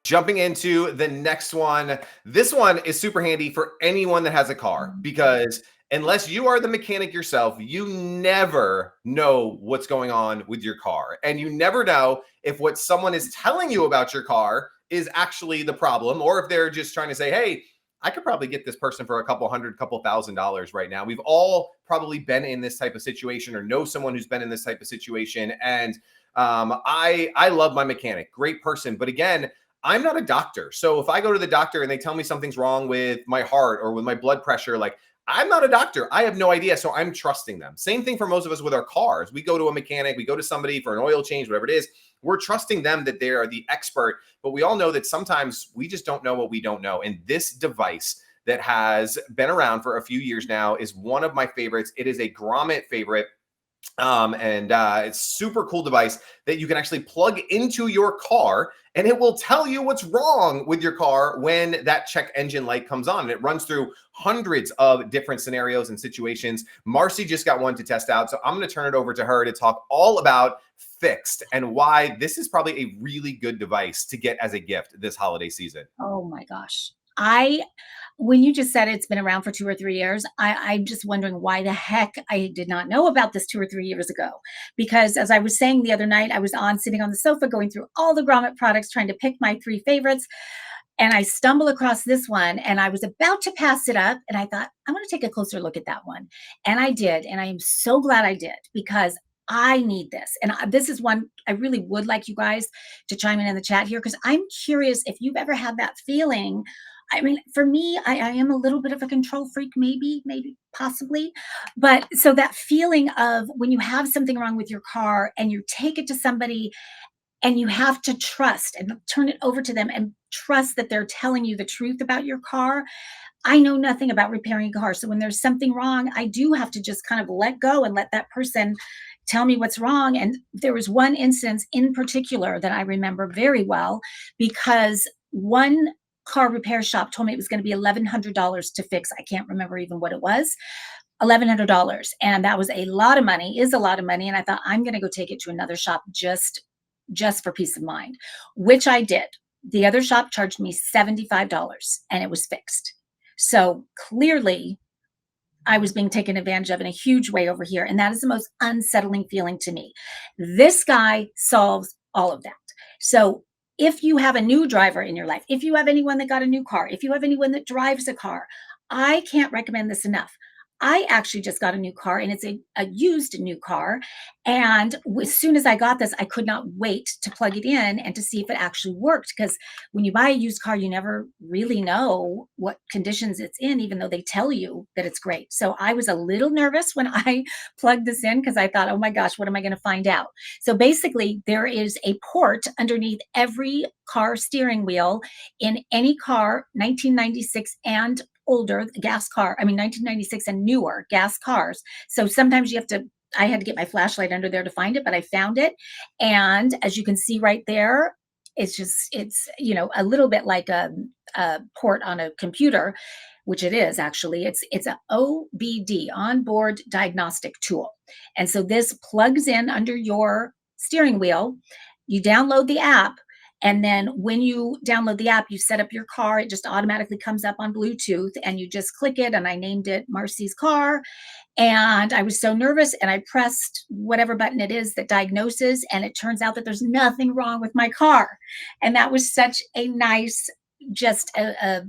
Jumping into the next one. This one is super handy for anyone that has a car because unless you are the mechanic yourself, you never know what's going on with your car. And you never know if what someone is telling you about your car is actually the problem, or if they're just trying to say, hey, I could probably get this person for a couple hundred, couple $1,000s right now. We've all probably been in this type of situation or know someone who's been in this type of situation. And I love my mechanic, great person. But again, I'm not a doctor. So if I go to the doctor and they tell me something's wrong with my heart or with my blood pressure, like I'm not a doctor. I have no idea. So I'm trusting them. Same thing for most of us with our cars. We go to a mechanic, we go to somebody for an oil change, whatever it is. We're trusting them that they are the expert. But we all know that sometimes we just don't know what we don't know. And this device that has been around for a few years now is one of my favorites. It is a Grommet favorite. It's super cool device that you can actually plug into your car and it will tell you what's wrong with your car when that check engine light comes on. And it runs through hundreds of different scenarios and situations. Marcy just got one to test out. So I'm going to turn it over to her to talk all about FIXD and why this is probably a really good device to get as a gift this holiday season. Oh my gosh. When you just said it's been around for 2 or 3 years, I'm just wondering why the heck I did not know about this 2 or 3 years ago. Because as I was saying the other night, I was sitting on the sofa going through all the Grommet products, trying to pick my 3 favorites. And I stumbled across this one and I was about to pass it up. And I thought, I'm going to take a closer look at that one. And I did. And I am so glad I did because I need this. And this is one I really would like you guys to chime in the chat here because I'm curious if you've ever had that feeling. I mean, for me, I am a little bit of a control freak, maybe, possibly. But so that feeling of when you have something wrong with your car and you take it to somebody and you have to trust and turn it over to them and trust that they're telling you the truth about your car. I know nothing about repairing a car. So when there's something wrong, I do have to just kind of let go and let that person tell me what's wrong. And there was one instance in particular that I remember very well because one car repair shop told me it was going to be $1,100 to fix. I can't remember even what it was. $1,100. And that was a lot of money, is a lot of money. And I thought, I'm going to go take it to another shop just for peace of mind, which I did. The other shop charged me $75 and it was fixed. So clearly I was being taken advantage of in a huge way over here. And that is the most unsettling feeling to me. This guy solves all of that. So if you have a new driver in your life, if you have anyone that got a new car, if you have anyone that drives a car, I can't recommend this enough. I actually just got a new car and it's a used new car. And as soon as I got this, I could not wait to plug it in and to see if it actually worked. Because when you buy a used car, you never really know what conditions it's in, even though they tell you that it's great. So I was a little nervous when I plugged this in because I thought, oh my gosh, what am I going to find out? So basically, there is a port underneath every car steering wheel in any car, 1996 and older gas car, 1996 and newer gas cars. So sometimes I had to get my flashlight under there to find it, but I found it. And as you can see right there, it's a little bit like a port on a computer, which it is actually. It's an OBD, onboard diagnostic tool. And so this plugs in under your steering wheel. You download the app. And then when you download the app, you set up your car. It just automatically comes up on Bluetooth and you just click it. And I named it Marcy's car. And I was so nervous and I pressed whatever button it is that diagnoses. And it turns out that there's nothing wrong with my car. And that was such a nice, just a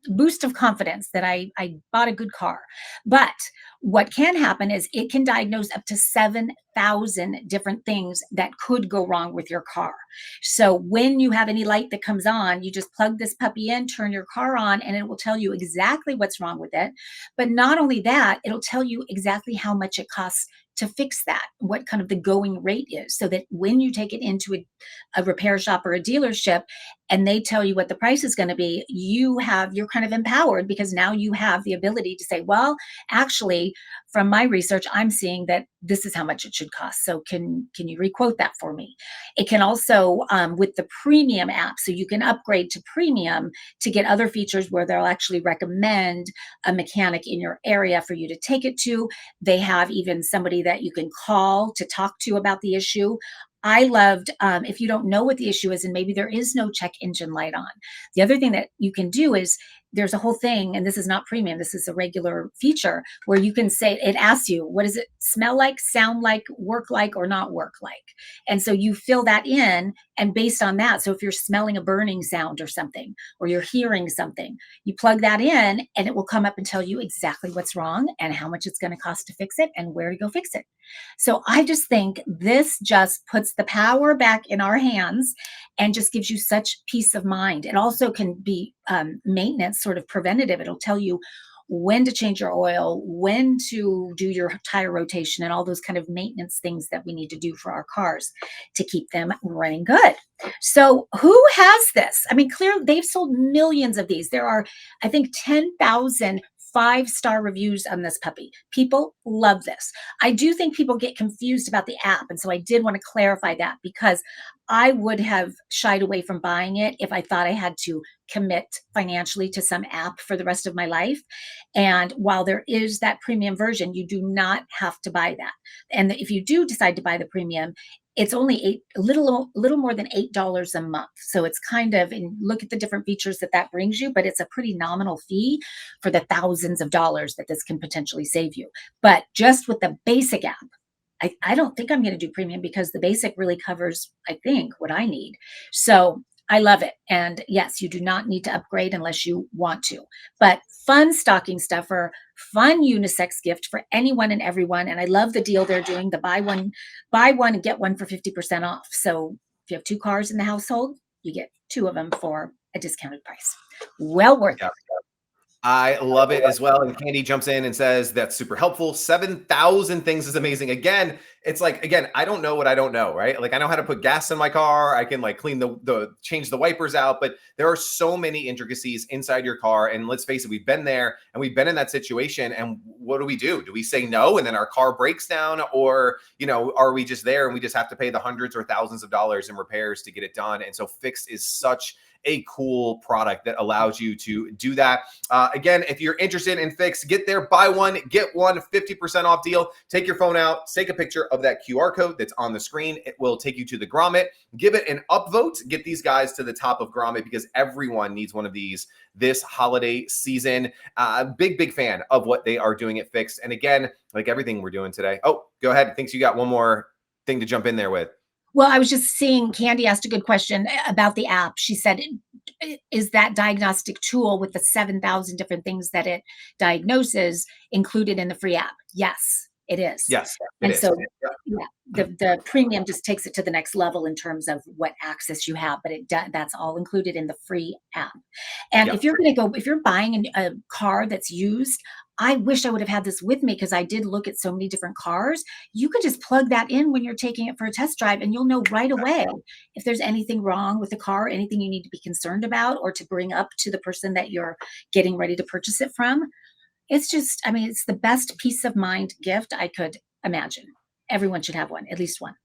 boost of confidence that I bought a good car. But what can happen is it can diagnose up to 7,000 different things that could go wrong with your car. So when you have any light that comes on, you just plug this puppy in, turn your car on, and it will tell you exactly what's wrong with it. But not only that, it'll tell you exactly how much it costs to fix that, what kind of the going rate is, so that when you take it into a repair shop or a dealership and they tell you what the price is going to be, you're kind of empowered because now you have the ability to say, well, actually, from my research, I'm seeing that this is how much it should cost. So can you requote that for me? It can also, with the premium app, so you can upgrade to premium to get other features where they'll actually recommend a mechanic in your area for you to take it to. They have even somebody that you can call to talk to about the issue. I loved, if you don't know what the issue is and maybe there is no check engine light on, the other thing that you can do is there's a whole thing, and this is not premium, this is a regular feature where you can say, it asks you, what does it smell like, sound like, work like, or not work like? And so you fill that in, and based on that, so if you're smelling a burning sound or something, or you're hearing something, you plug that in and it will come up and tell you exactly what's wrong and how much it's going to cost to fix it and where to go fix it. So I just think this just puts the power back in our hands and just gives you such peace of mind. It also can be maintenance, sort of preventative. It'll tell you when to change your oil, when to do your tire rotation, and all those kind of maintenance things that we need to do for our cars to keep them running good. So who has this? I mean, clearly they've sold millions of these. There are, I think, 10,000 5-star reviews on this puppy. People love this. I do think people get confused about the app. And so I did want to clarify that, because I would have shied away from buying it if I thought I had to commit financially to some app for the rest of my life. And while there is that premium version, you do not have to buy that. And if you do decide to buy the premium, it's only a little more than $8 a month. So it's kind of, and look at the different features that that brings you, but it's a pretty nominal fee for the thousands of dollars that this can potentially save you. But just with the basic app, I don't think I'm going to do premium, because the basic really covers, I think, what I need. So I love it. And yes, you do not need to upgrade unless you want to. But fun stocking stuffer, fun unisex gift for anyone and everyone. And I love the deal they're doing, the buy one and get one for 50% off. So if you have 2 cars in the household, you get 2 of them for a discounted price. Well worth Yeah. it. I love it as well. And Candy jumps in and says, that's super helpful. 7,000 things is amazing. Again, it's like, again, I don't know what I don't know, right? Like, I know how to put gas in my car. I can like clean change the wipers out, but there are so many intricacies inside your car. And let's face it, we've been there and we've been in that situation. And what do? Do we say no and then our car breaks down? Or, are we just there and we just have to pay the hundreds or thousands of dollars in repairs to get it done? And so FIXD is such a cool product that allows you to do that. Again, if you're interested in FIXD, get there, buy one, get one, 50% off deal. Take your phone out, take a picture of that QR code that's on the screen. It will take you to the Grommet. Give it an upvote. Get these guys to the top of Grommet, because everyone needs one of these this holiday season. Big fan of what they are doing at FIXD. And again, like everything we're doing today. Oh, go ahead. Thinks you got one more thing to jump in there with. Well, I was just seeing Candy asked a good question about the app. She said, is that diagnostic tool with the 7,000 different things that it diagnoses included in the free app? Yes, it is. Yes, it And is. so, yeah, the premium just takes it to the next level in terms of what access you have, but that's all included in the free app. And Yep. if you're buying a car that's used, I wish I would have had this with me, because I did look at so many different cars. You can just plug that in when you're taking it for a test drive, and you'll know right away if there's anything wrong with the car, anything you need to be concerned about or to bring up to the person that you're getting ready to purchase it from. It's just, I mean, it's the best peace of mind gift I could imagine. Everyone should have one, at least one.